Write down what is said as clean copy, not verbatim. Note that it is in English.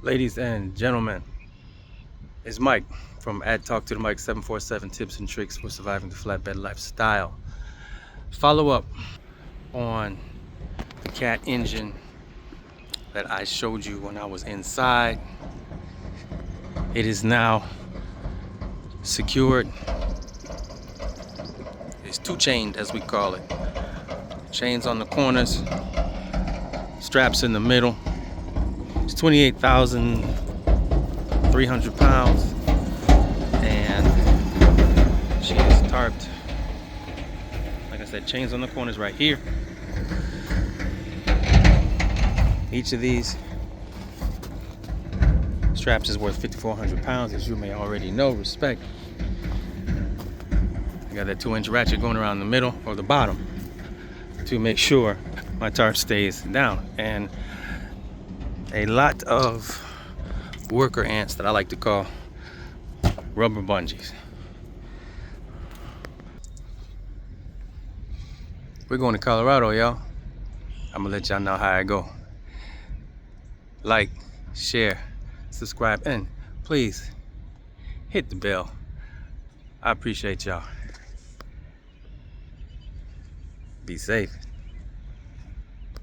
Ladies and gentlemen, it's Mike from Talk to the Mike 747 Tips and Tricks for Surviving the Flatbed Lifestyle. Follow up on the cat engine that I showed you when I was inside. It is now secured. It's two chained, as we call it. Chains on the corners, straps in the middle. It's 28,300 pounds, and she is tarped. Like I said, chains on the corners right here. Each of these straps is worth 5,400 pounds, as you may already know. Respect. I got that 2-inch ratchet going around the middle or the bottom to make sure my tarp stays down. And a lot of worker ants that I like to call rubber bungees. We're going to Colorado, y'all. I'm gonna let y'all know how I go. Like, share, subscribe, and please hit the bell. I appreciate y'all. Be safe.